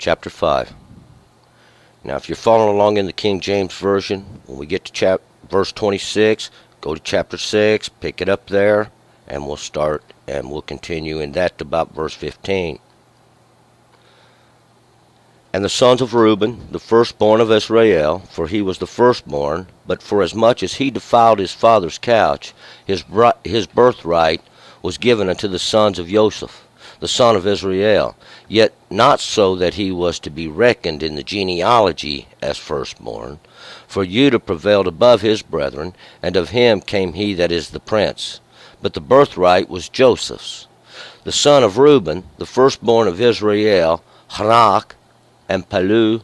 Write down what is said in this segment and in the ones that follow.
chapter 5. Now, if you're following along in the King James Version, when we get to verse 26, go to chapter 6, pick it up there, and we'll start, and we'll continue in that to about verse 15. And the sons of Reuben, the firstborn of Israel, for he was the firstborn, but forasmuch as he defiled his father's couch, his birthright was given unto the sons of Joseph, the son of Israel, yet not so that he was to be reckoned in the genealogy as firstborn. For Judah prevailed above his brethren, and of him came he that is the prince. But the birthright was Joseph's. The son of Reuben, the firstborn of Israel, Hanak, and Palu,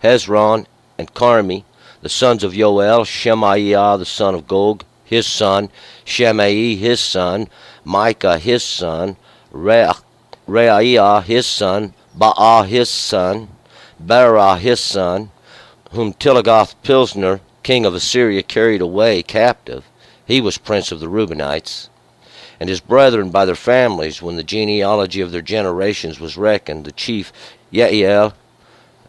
Hezron, and Carmi. The sons of Joel, Shemaiah the son of Gog, his son, Shemai his son, Micah his son, Reiah his son, Baah his son, Berah his son, whom Tilagoth-Pilsner, king of Assyria, carried away captive. He was prince of the Reubenites. And his brethren by their families, when the genealogy of their generations was reckoned, the chief Yeiel,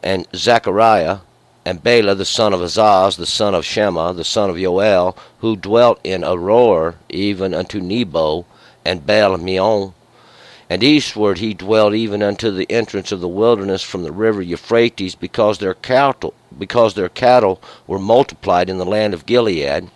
and Zechariah, and Bela the son of Azaz, the son of Shema, the son of Joel, who dwelt in Aroer, even unto Nebo, and Baal-meon. And eastward he dwelt even unto the entrance of the wilderness from the river Euphrates, because their cattle were multiplied in the land of Gilead.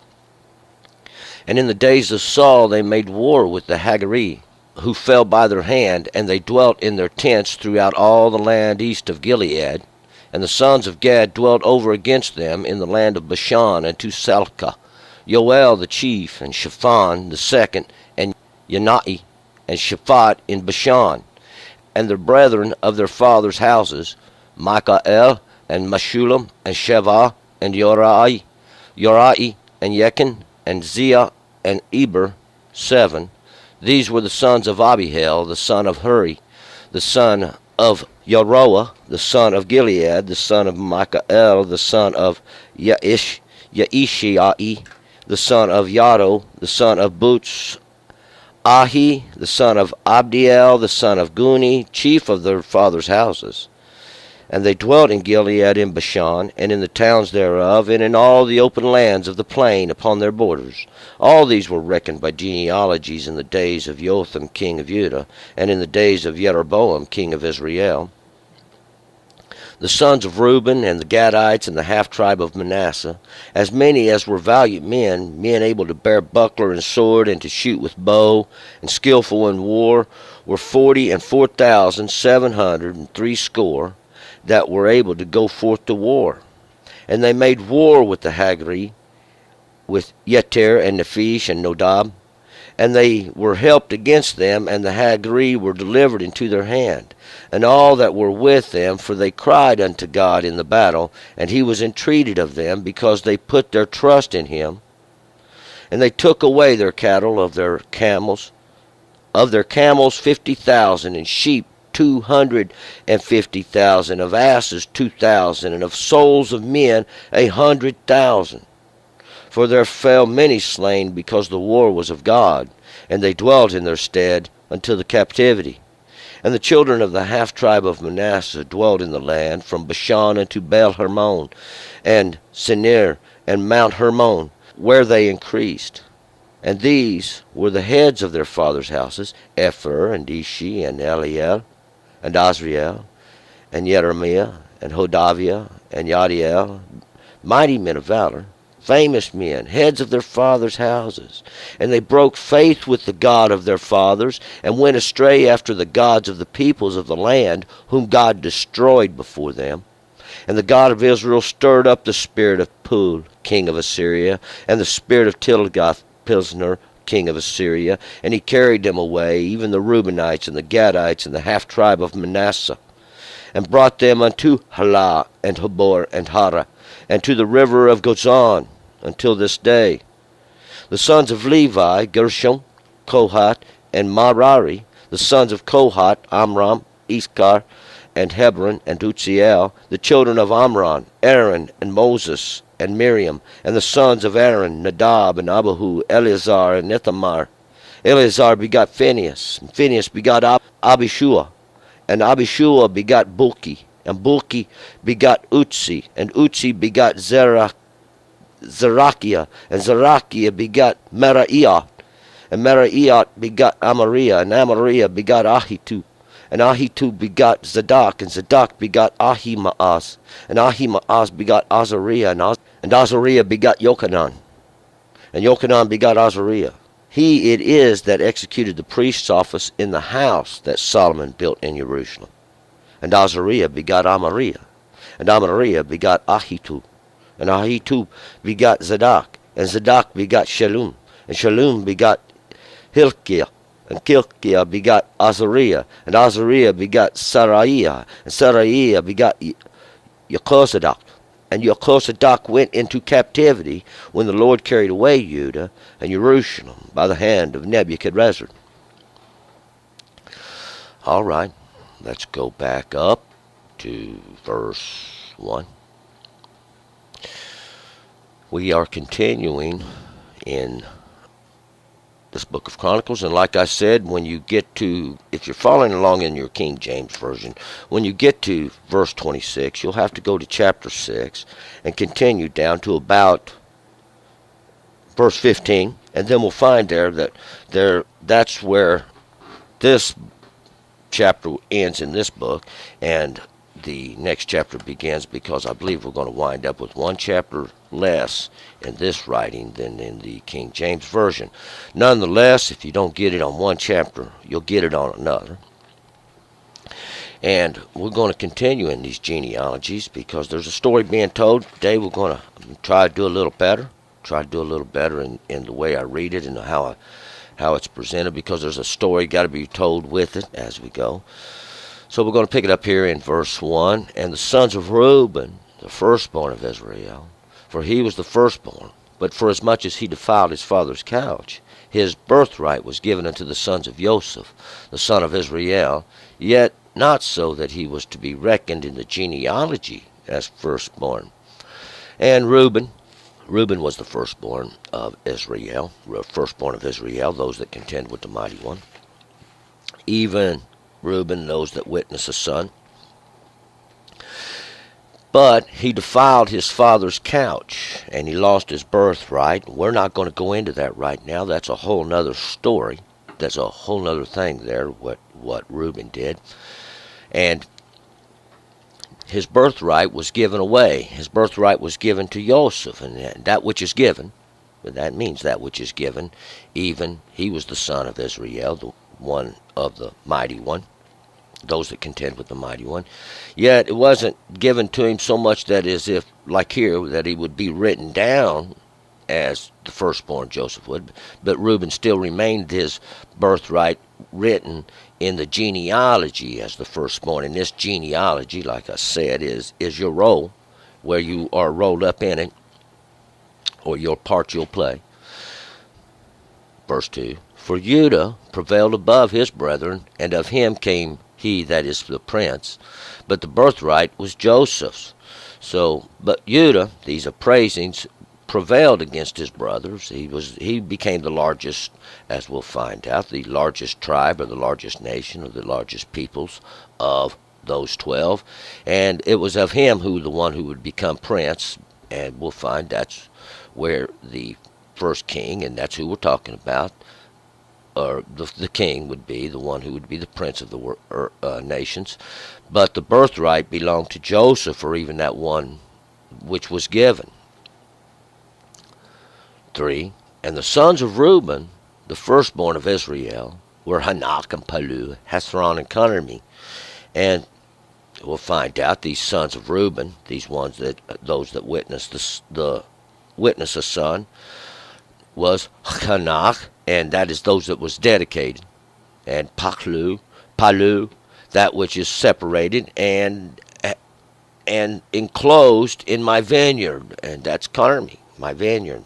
And in the days of Saul they made war with the Hagari, who fell by their hand, and they dwelt in their tents throughout all the land east of Gilead. And the sons of Gad dwelt over against them in the land of Bashan and to Salcah, Joel the chief, and Shaphan the second, and Yanai, and Shaphat in Bashan, and the brethren of their fathers' houses, Michael, and Meshullam, and Sheva, and Yorai, and Yechan, and Zia, and Eber, 7. These were the sons of Abihail, the son of Huri, the son of Yaroah, the son of Gilead, the son of Michael, the son of Yaishai, the son of Yado, the son of Boots, Ahi, the son of Abdiel, the son of Guni, chief of their fathers' houses. And they dwelt in Gilead in Bashan, and in the towns thereof, and in all the open lands of the plain upon their borders. All these were reckoned by genealogies in the days of Jotham king of Judah, and in the days of Jeroboam king of Israel. The sons of Reuben, and the Gadites, and the half-tribe of Manasseh, as many as were valiant men, men able to bear buckler and sword, and to shoot with bow, and skillful in war, were 40,007,300, that were able to go forth to war. And they made war with the Hagri, with Yeter, and Nephish, and Nodab. And they were helped against them, and the Hagri were delivered into their hand, and all that were with them, for they cried unto God in the battle, and he was entreated of them, because they put their trust in him. And they took away their cattle of their camels 50,000, and sheep 250,000, of asses 2,000, and of souls of men 100,000. For there fell many slain, because the war was of God, and they dwelt in their stead until the captivity. And the children of the half-tribe of Manasseh dwelt in the land, from Bashan unto Baal-Hermon, and Sinir, and Mount Hermon, where they increased. And these were the heads of their fathers' houses, Epher, and Ishi, and Eliel, and Azriel, and Jeremiah, and Hodaviah, and Yadiel, mighty men of valor, famous men, heads of their fathers' houses. And they broke faith with the God of their fathers, and went astray after the gods of the peoples of the land, whom God destroyed before them. And the God of Israel stirred up the spirit of Pul, king of Assyria, and the spirit of Tilgath-Pilsner, king of Assyria, and he carried them away, even the Reubenites, and the Gadites, and the half-tribe of Manasseh, and brought them unto Halah, and Habor, and Hara, and to the river of Gozan, until this day. The sons of Levi, Gershom, Kohath, and Merari. The sons of Kohath, Amram, Iskar, and Hebron, and Uzziel. The children of Amram, Aaron, and Moses, and Miriam. And the sons of Aaron, Nadab, and Abihu, Eleazar, and Ithamar. Eleazar begot Phinehas, and Phinehas begot Abishua, and Abishua begot Bulki, And Bulki begot Utsi, and Utsi begot Zerachiah, and Zerachiah begot Meraiah, and Meraiah begot Amariah, and Amariah begot Ahitub, and Ahitub begot Zadok, and Zadok begot Ahimaaz, and Ahimaaz begot Azariah, and Azariah begot Yochanan, and Yochanan begot Azariah. He it is that executed the priest's office in the house that Solomon built in Jerusalem. And Azariah begot Amariah, and Amariah begot Ahitub, and Ahitub begot Zadok, and Zadok begot Shallum, and Shallum begot Hilkiah, and Hilkiah begot Azariah, and Azariah begot Saraiah, and Saraiah begot Jehozadak. And Jehozadak went into captivity when the Lord carried away Judah and Jerusalem by the hand of Nebuchadnezzar. All right, let's go back up to verse 1. We are continuing in this book of Chronicles, and like I said, when you get to, if you're following along in your King James Version, when you get to verse 26, you'll have to go to chapter 6 and continue down to about verse 15, and then we'll find that's where this chapter ends in this book, and the next chapter begins, because I believe we're going to wind up with one chapter less in this writing than in the King James Version. Nonetheless, if you don't get it on one chapter, you'll get it on another. And we're going to continue in these genealogies because there's a story being told. Today we're going to try to do a little better. In the way I read it and how it's presented, because there's a story got to be told with it as we go. So we're going to pick it up here in verse 1. And the sons of Reuben, the firstborn of Israel, for he was the firstborn, but for as much as he defiled his father's couch, his birthright was given unto the sons of Joseph, the son of Israel, yet not so that he was to be reckoned in the genealogy as firstborn. And Reuben was the firstborn of Israel, those that contend with the mighty one. Even Reuben, those that witness a son. But he defiled his father's couch, and he lost his birthright. We're not going to go into that right now. That's a whole nother story. That's a whole nother thing there, what Reuben did. And his birthright was given away. His birthright was given to Joseph, and that which is given, that means that which is given, even he was the son of Israel, the one of the mighty one, those that contend with the mighty one. Yet it wasn't given to him so much that as if, like here, that he would be written down as the firstborn Joseph would, but Reuben still remained his birthright written in the genealogy as the firstborn. And this genealogy, like I said, is your role, where you are rolled up in it, or your part you'll play. Verse 2, for Judah prevailed above his brethren, and of him came he that is the prince, but the birthright was Joseph's. So, but Judah, these appraisings, prevailed against his brothers. He became the largest, as we'll find out, the largest tribe, or the largest nation, or the largest peoples of those 12. And it was of him the one who would become prince, and we'll find that's where the first king, and that's who we're talking about, or the king would be the one who would be the prince of the nations. But the birthright belonged to Joseph, or even that one which was given. 3, and the sons of Reuben, the firstborn of Israel, were Hanak and Palu, Hezron and Carmi. And we'll find out these sons of Reuben, those that witnessed the witness a son, was Hanak, and that is those that was dedicated, and Palu, that which is separated and enclosed in my vineyard, and that's Carmi, my vineyard.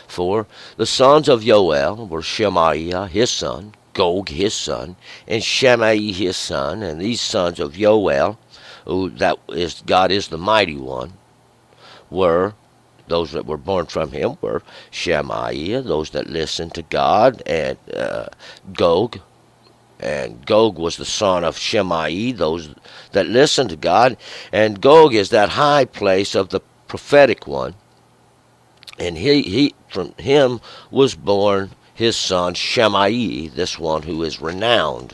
4, the sons of Joel were Shemaiah his son, Gog his son, and Shimei his son. And these sons of Joel, God is the mighty one, were those that were born from him were Shemaiah, those that listened to God, and Gog, And Gog was the son of Shemai, those that listened to God. And Gog is that high place of the prophetic one. And he from him was born his son Shemai, this one who is renowned.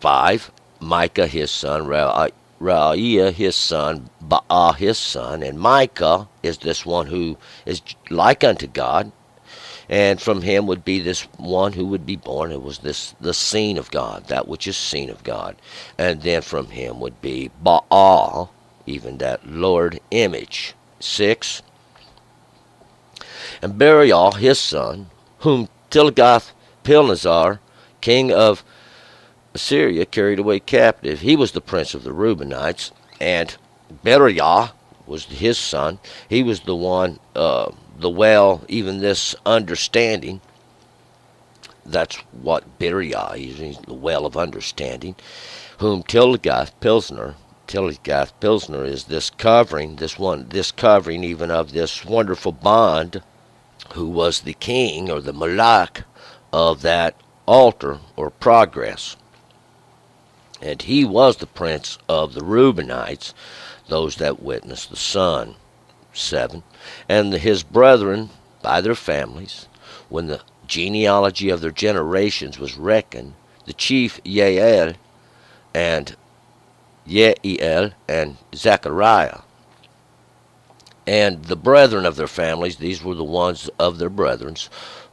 5. Micah his son, Raiah his son, Baal his son. And Micah is this one who is like unto God. And from him would be this one who would be born. It was the seen of God, that which is seen of God. And then from him would be Baal, even that Lord image. 6. And Berial his son, whom Tilgath-Pilneser, king of Assyria, carried away captive. He was the prince of the Reubenites. And Beriah was his son. He was the one, even this understanding. That's what Beriah is. He's the well of understanding. Whom Tilgath-Pilneser is this covering even of this wonderful bond, who was the king or the malak of that altar or progress. And he was the prince of the Reubenites, those that witnessed the Son. 7. And his brethren by their families, when the genealogy of their generations was reckoned, the chief Yeiel and Zechariah. And the brethren of their families, these were the ones of their brethren,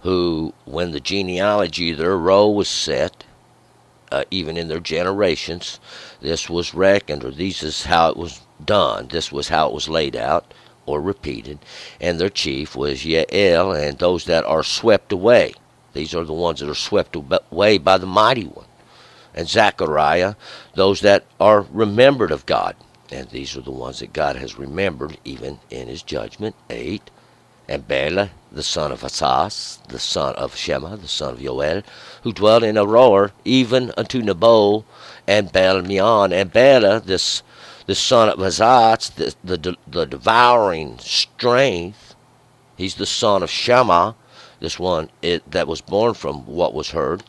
who, when the genealogy, their roll was set, even in their generations, this was reckoned, or this is how it was done. This was how it was laid out or repeated. And their chief was Yeiel, and those that are swept away. These are the ones that are swept away by the Mighty One. And Zechariah, those that are remembered of God. And these are the ones that God has remembered even in his judgment. 8. And Bela, the son of Asas, the son of Shema, the son of Joel, who dwelt in Aroer, even unto Nebo and Baal-meon. And Bela, this son of Asas, the devouring strength, he's the son of Shema, this one that was born from what was heard,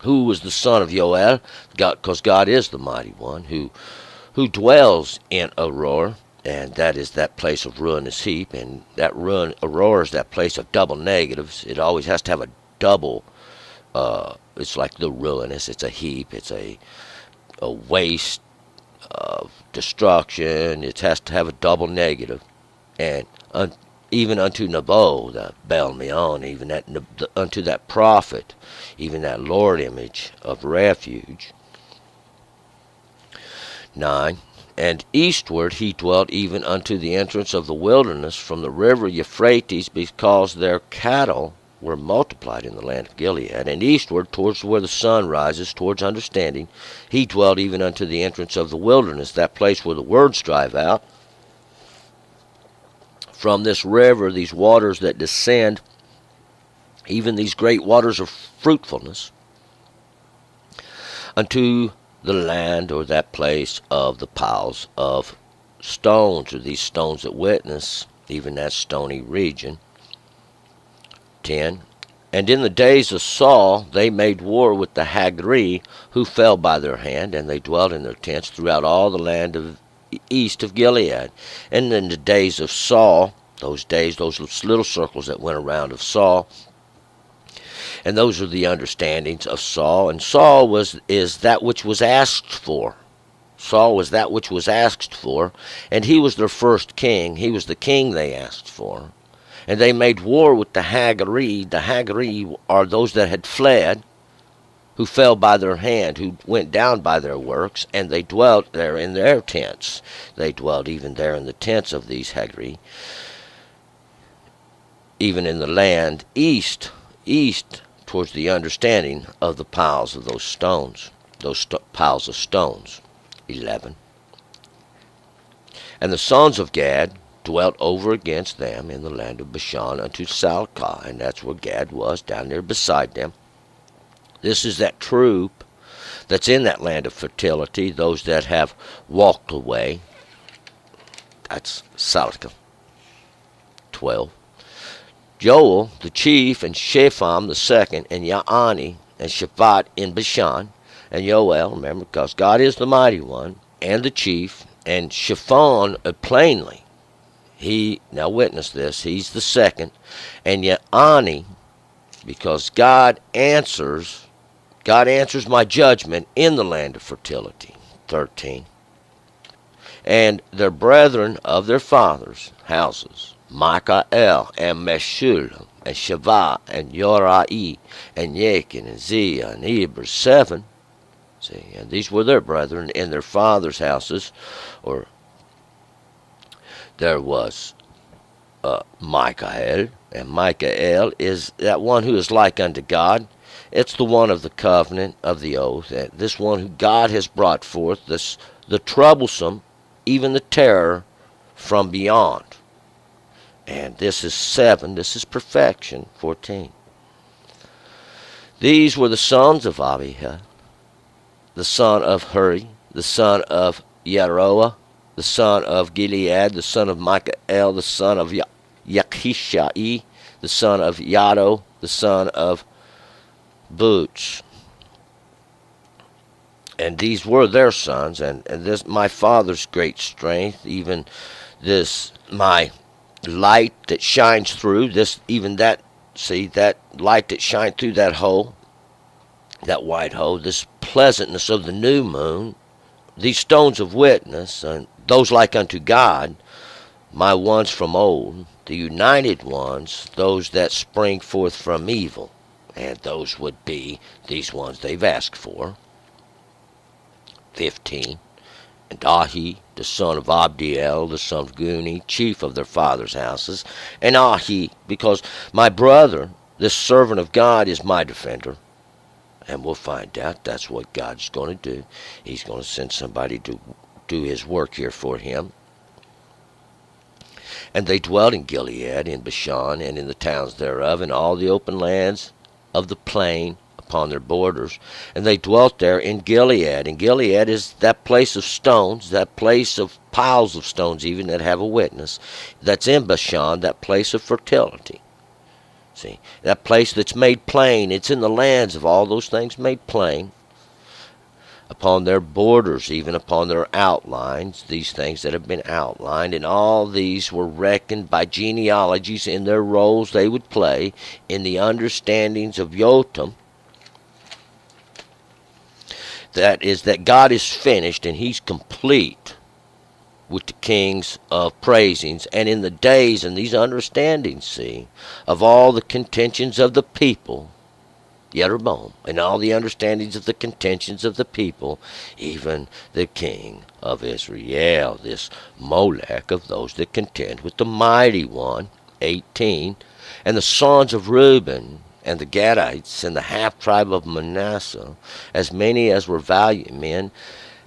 who was the son of Joel, because God is the Mighty One, who dwells in Aroer. And that is that place of ruinous heap. And that Aurora is that place of double negatives. It always has to have a double. It's like the ruinous. It's a heap. It's a waste of destruction. It has to have a double negative. And even unto Nebo, the Baal-meon, even unto that prophet, even that Lord image of refuge. 9. And eastward he dwelt even unto the entrance of the wilderness from the river Euphrates, because their cattle were multiplied in the land of Gilead. And eastward, towards where the sun rises, towards understanding, he dwelt even unto the entrance of the wilderness, that place where the words drive out. From this river, these waters that descend, even these great waters of fruitfulness, unto the land, or that place of the piles of stones, or these stones that witness, even that stony region. 10. And in the days of Saul they made war with the Hagri, who fell by their hand, and they dwelt in their tents throughout all the land of east of Gilead. And in the days of Saul, those little circles that went around of Saul, and those are the understandings of Saul. And Saul is that which was asked for. Saul was that which was asked for, and he was their first king. He was the king they asked for. And they made war with the Hagri. The Hagri are those that had fled, who fell by their hand, who went down by their works, and they dwelt there in their tents. They dwelt even there in the tents of these Hagri, even in the land east towards the understanding of the piles of those stones, piles of stones. 11. And the sons of Gad dwelt over against them in the land of Bashan unto Salcah, and that's where Gad was, down there beside them. This is that troop that's in that land of fertility, those that have walked away. That's Salcah. 12. Joel the chief, and Shepham the second, and Yaani, and Shaphat in Bashan, and Yoel, remember, because God is the mighty one, and the chief, and Shaphan plainly. He, now witness this, he's the second, and Yaani, because God answers my judgment in the land of fertility. 13. And their brethren of their fathers' houses, Michael, and Meshullam, and Shavah, and Yorai, and Yachin, and Zia, and Eber, 7. See, and these were their brethren in their fathers' houses, or there was Michael, and Michael is that one who is like unto God. It's the one of the covenant, of the oath, and this one who God has brought forth, the troublesome, even the terror from beyond. And this is 7, this is perfection. 14. These were the sons of Abiha, the son of Huri, the son of Yeroah, the son of Gilead, the son of Michael, the son of Yachishai, the son of Yado, the son of Boots. And these were their sons, and this my father's great strength, even this my light that shines through, this even that, see, that light that shined through that hole, that white hole, this pleasantness of the new moon, these stones of witness, and those like unto God, my ones from old, the united ones, those that spring forth from evil, and those would be these ones they've asked for. 15. And Ahi, the son of Abdiel, the son of Guni, chief of their fathers' houses, and Ahi, because my brother, this servant of God, is my defender. And we'll find out that's what God's going to do. He's going to send somebody to do his work here for him. And they dwelt in Gilead, in Bashan, and in the towns thereof, and all the open lands of the plain upon their borders. And they dwelt there in Gilead. And Gilead is that place of stones, that place of piles of stones even that have a witness. That's in Bashan, that place of fertility. See, that place that's made plain, it's in the lands of all those things made plain. Upon their borders, even upon their outlines, these things that have been outlined, and all these were reckoned by genealogies in their roles they would play in the understandings of Yotam. That is, that God is finished and he's complete with the kings of praisings, and in the days and these understandings, see, of all the contentions of the people, Jeroboam, and all the understandings of the contentions of the people, even the king of Israel, this Molech of those that contend with the mighty one. 18. And the sons of Reuben, and the Gadites, and the half-tribe of Manasseh, as many as were valiant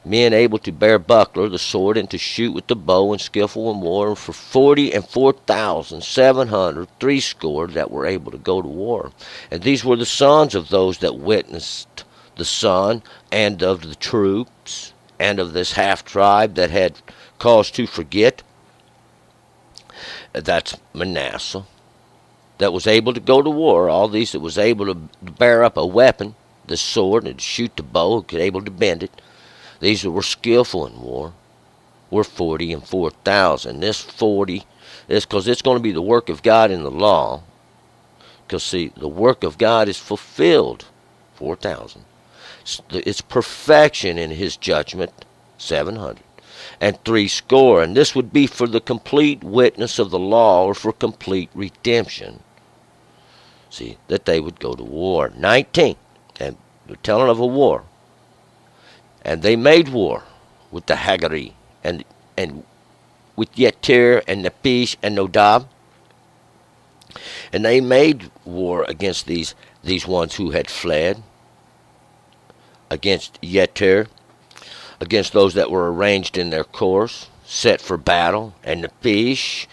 men able to bear buckler, the sword, and to shoot with the bow, and skillful in war, and for 44,700 threescore that were able to go to war. And these were the sons of those that witnessed the sun, and of the troops, and of this half-tribe that had cause to forget. That's Manasseh, that was able to go to war. All these that was able to bear up a weapon, the sword, and shoot the bow, could able to bend it. These that were skillful in war were 44,000. This 40 is because it's going to be the work of God in the law. Because, see, the work of God is fulfilled, 4,000. It's perfection in his judgment, 700. And threescore, and this would be for the complete witness of the law, or for complete redemption. See, that they would go to war. 19, and they're telling of a war. And they made war with the Hagari, and with Yeter, and Nepish, and Nodab. And they made war against these ones who had fled, against Yeter, against those that were arranged in their course, set for battle, and Nepish,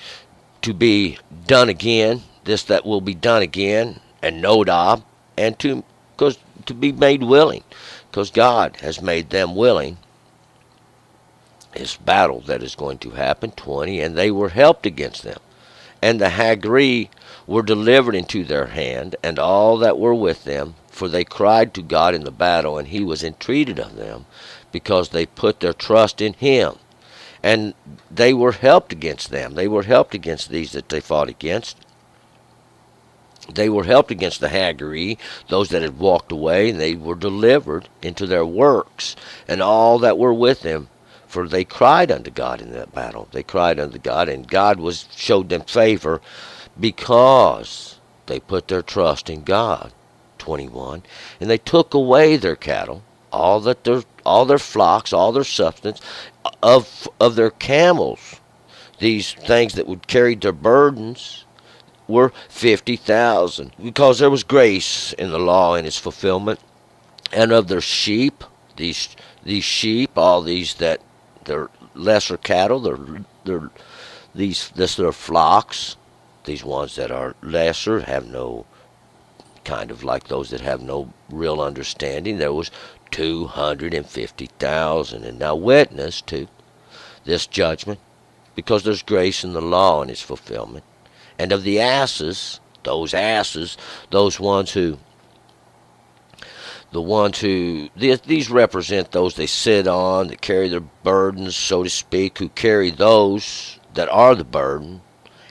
to be done again, this that will be done again, and Nodab, and to be made willing, because God has made them willing. This battle that is going to happen, 20, and they were helped against them. And the Hagri were delivered into their hand, and all that were with them, for they cried to God in the battle, and he was entreated of them, because they put their trust in him. And they were helped against them. They were helped against these that they fought against. They were helped against the Hagri, those that had walked away, and they were delivered into their works, and all that were with them. For they cried unto God in that battle. They cried unto God, and God showed them favor, because they put their trust in God. 21. And they took away their cattle, all their flocks, all their substance, of their camels. These things that would carry their burdens were 50,000, because there was grace in the law in its fulfillment. And of their sheep, these sheep, all these that they're lesser cattle, they're their flocks. These ones that are lesser have no, kind of like those that have no real understanding. There was 250,000. And now witness to this judgment, because there's grace in the law and its fulfillment. And of the asses, those these represent those they sit on, that carry their burdens, so to speak, who carry those that are the burden.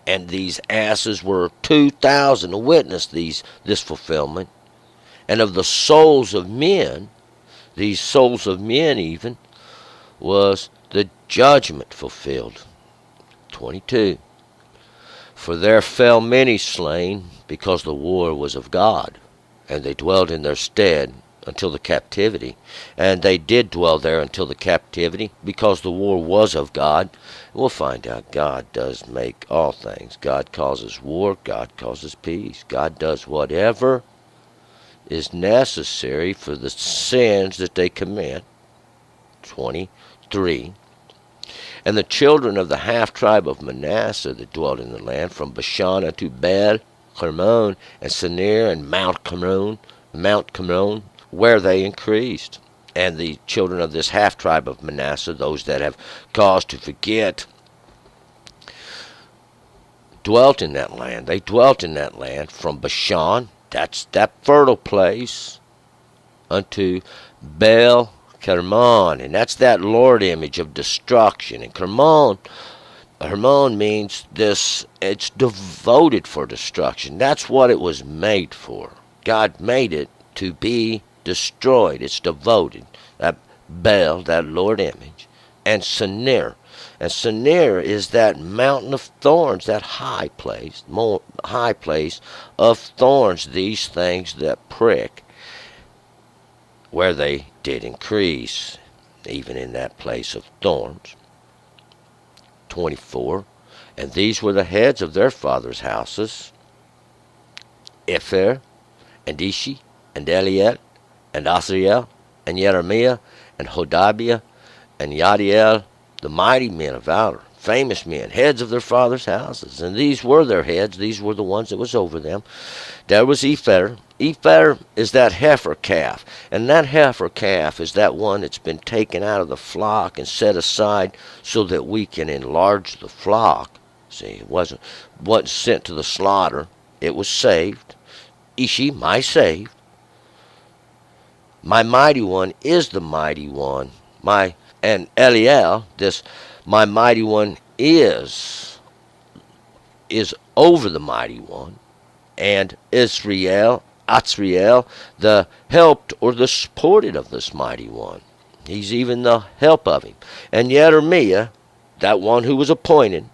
And these asses were 2,000 to witness this fulfillment. And of the souls of men, these souls of men even, was the judgment fulfilled. 22. For there fell many slain, because the war was of God, and they dwelt in their stead until the captivity. And they did dwell there until the captivity, because the war was of God. We'll find out God does make all things. God causes war. God causes peace. God does whatever is necessary for the sins that they commit. 23. And the children of the half-tribe of Manasseh that dwelt in the land, from Bashan unto Bel, Hermon, and Senir, and Mount Cameron, where they increased. And the children of this half-tribe of Manasseh, those that have cause to forget, dwelt in that land. They dwelt in that land from Bashan, that's that fertile place, unto Bel Hermon, and that's that Lord image of destruction. And Hermon means this, it's devoted for destruction. That's what it was made for. God made it to be destroyed. It's devoted. That Bel, that Lord image. And Senir. And Senir is that mountain of thorns, that high place of thorns, these things that prick, where they did increase, even in that place of thorns. 24. And these were the heads of their fathers' houses, Epher, and Ishi, and Eliel, and Asriel, and Jeremiah, and Hodabiah, and Yadiel, the mighty men of valor, famous men, heads of their fathers' houses. And these were their heads. These were the ones that was over them. There was Epher. Epher is that heifer calf. And that heifer calf is that one that's been taken out of the flock and set aside so that we can enlarge the flock. See, it wasn't sent to the slaughter. It was saved. Ishi, my saved. My mighty one is the mighty one. And Eliel, this my mighty one is over the mighty one. And Atzriel, the helped or the supported of this mighty one. He's even the help of him. And Jeremiah, that one who was appointed,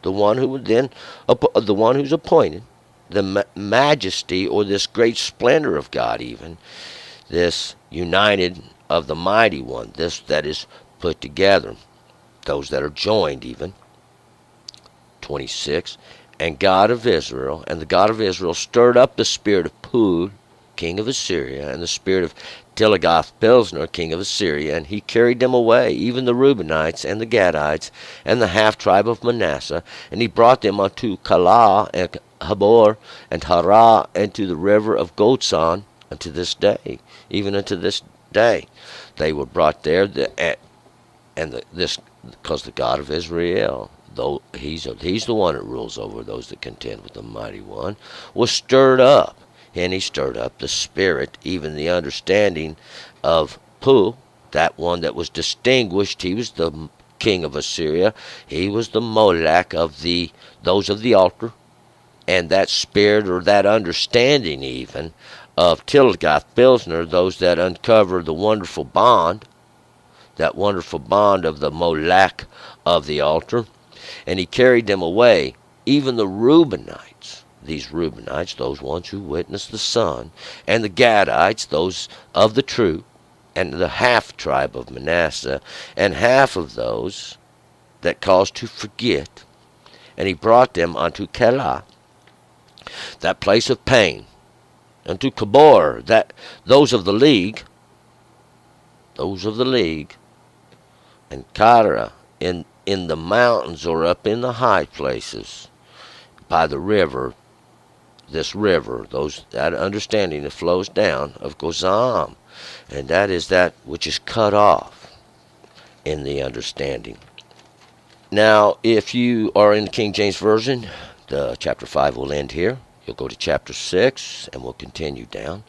the one who's appointed, the majesty or this great splendor of God, even this united of the mighty one, this that is put together, those that are joined even. 26. And God of Israel, and the God of Israel stirred up the spirit of Pul, king of Assyria, and the spirit of Tiglath-Pilesner, king of Assyria, and he carried them away, even the Reubenites and the Gadites, and the half-tribe of Manasseh, and he brought them unto Calah, and Habor, and Harah, and to the river of Gozan, unto this day, even unto this day. They were brought there, because the God of Israel, though he's the one that rules over those that contend with the mighty one, was stirred up. And he stirred up the spirit, even the understanding of Pu, that one that was distinguished. He was the king of Assyria. He was the Molech of those of the altar. And that spirit, or that understanding even, of Tilgath-Pilsner, those that uncover the wonderful bond, that wonderful bond of the Molech of the altar. And he carried them away, even the Reubenites. These Reubenites, those ones who witnessed the Son, and the Gadites, those of the true, and the half tribe of Manasseh, and half of those that caused to forget. And he brought them unto Keilah, that place of pain, unto Kabor, that those of the league, and Kara, in the mountains or up in the high places, by the river, this river, that understanding that flows down of Gozam, and that is that which is cut off in the understanding. Now, if you are in the King James Version, the chapter 5 will end here. You'll go to chapter 6, and we'll continue down.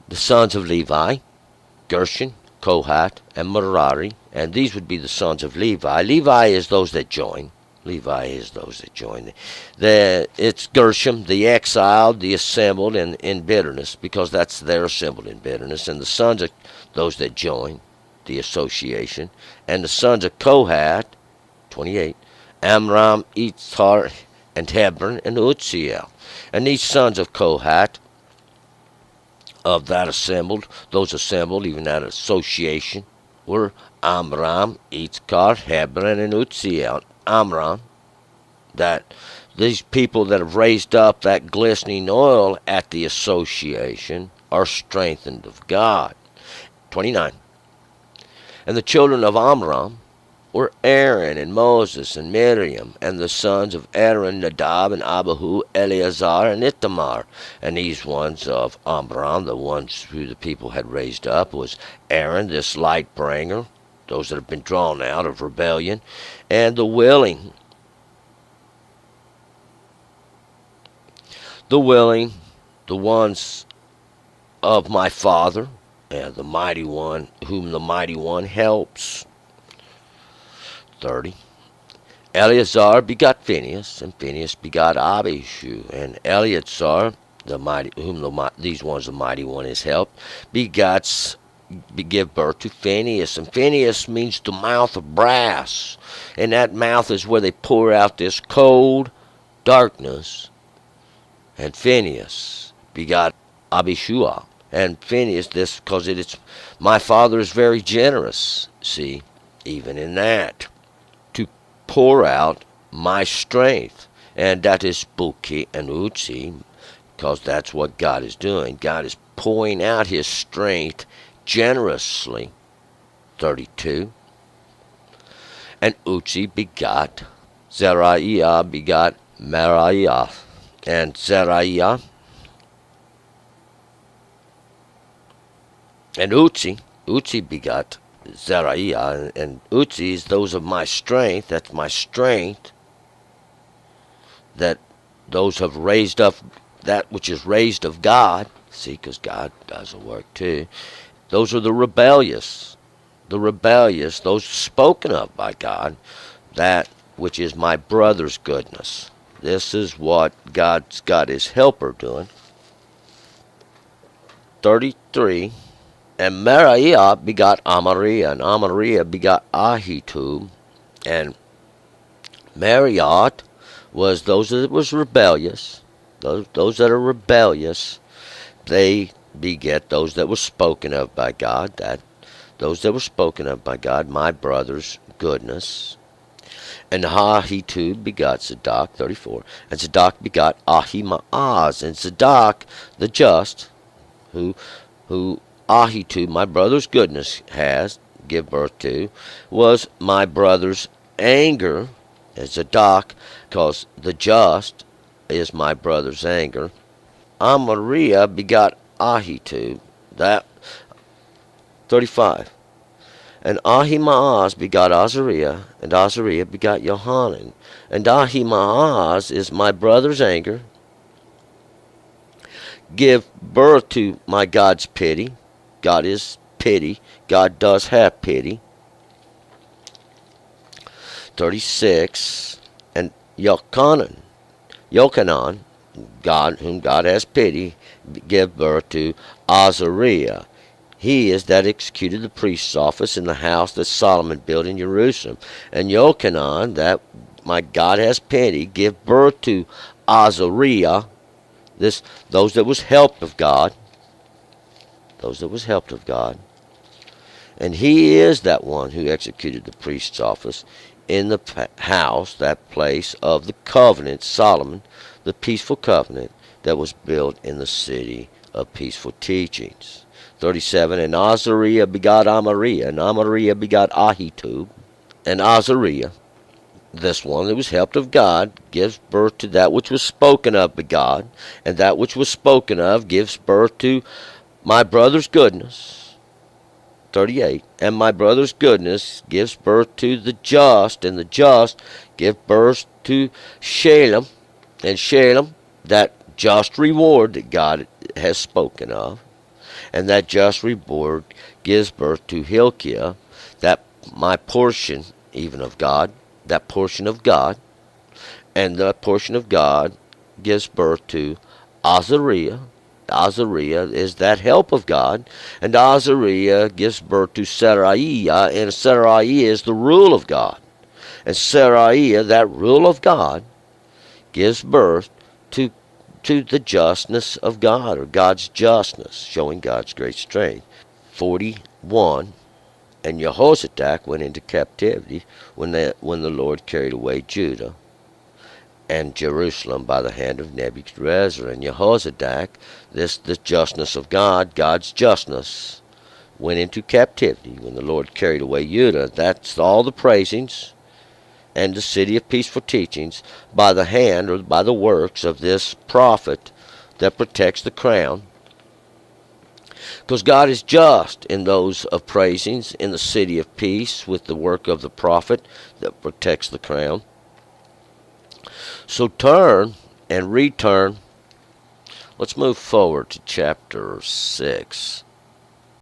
The sons of Levi, Gershon, Kohath, and Merari, and these would be the sons of Levi. Levi is those that join. It's Gershom, the exiled, the assembled in bitterness, because they're assembled in bitterness. And the sons of those that join, the association. And the sons of Kohath, 28, Amram, Yitzhar, and Hebron, and Uzziel. And these sons of Kohath, of that assembled, even that association, were Amram, Yitzhar, Hebron, and Uzziel. Amram, that these people that have raised up that glistening oil at the association are strengthened of God. 29. And the children of Amram were Aaron and Moses and Miriam, and the sons of Aaron, Nadab and Abihu, Eleazar and Ithamar. And these ones of Amram, the ones who the people had raised up, was Aaron, this light bringer, those that have been drawn out of rebellion, and the willing, the ones of my father, and the mighty one, whom the mighty one helps. 30. Eleazar begot Phinehas, and Phinehas begot Abishu, and Eleazar, these ones the mighty one is helped, give birth to Phinehas. And Phinehas means the mouth of brass, and that mouth is where they pour out this cold darkness. And Phinehas begot Abishua, and Phinehas, this because it's my father is very generous. See, even in that, to pour out my strength, and that is Buki and Utsi, because that's what God is doing. God is pouring out His strength generously. 32. And Utsi begot Zeraiah, begot Meraiah, and Zeraiah and Utsi begot Zeraiah, and Utsi is those of my strength. That's my strength, that those have raised up that which is raised of God. See, because God does a work too. Those are the rebellious, those spoken of by God, that which is my brother's goodness. This is what God's got His helper doing. 33. And Meraiah begot Amariah, and Amariah begot Ahitub, and Marriott was those that was rebellious. Those that are rebellious, they beget those that were spoken of by God. Those that were spoken of by God, my brother's goodness. And Ahitub begot Zadok, 34. And Zadok begot Ahimaaz, and Zadok the just, who Ahitub, my brother's goodness, give birth to, was my brother's anger, as Zadok, because the just is my brother's anger. Amariah begot Ahitub, that 35. And Ahimaaz begot Azariah, and Azariah begot Johanan. And Ahimaaz is my brother's anger, give birth to my God's pity. God is pity. God does have pity. 36. And Yochanan, God, whom God has pity, give birth to Azariah. He is that executed the priest's office in the house that Solomon built in Jerusalem. And Yochanan, that my God has pity, give birth to Azariah. Those that was helped of God. Those that was helped of God. And he is that one who executed the priest's office in the house, that place of the covenant, Solomon, the peaceful covenant that was built in the city of peaceful teachings. 37. And Azariah begot Amariah, and Amariah begot Ahitub, and Azariah, this one that was helped of God, gives birth to that which was spoken of by God, and that which was spoken of gives birth to my brother's goodness. 38. And my brother's goodness gives birth to the just, and the just give birth to Shalem, and Shalem, that just reward that God has spoken of, and that just reward gives birth to Hilkiah, that my portion, even of God, that portion of God, and that portion of God gives birth to Azariah. Azariah is that help of God, and Azariah gives birth to Seraiah, and Seraiah is the rule of God. And Seraiah, that rule of God, gives birth to the justness of God, or God's justness, showing God's great strength. 41. And Jehoshaphat went into captivity when the Lord carried away Judah and Jerusalem by the hand of Nebuchadnezzar. And Jehoshaphat, the justness of God, God's justness, went into captivity when the Lord carried away Judah. That's all the praisings and the city of peaceful teachings by the hand, or by the works of this prophet that protects the crown. Because God is just in those of praisings in the city of peace with the work of the prophet that protects the crown. So turn and return. Let's move forward to chapter 6.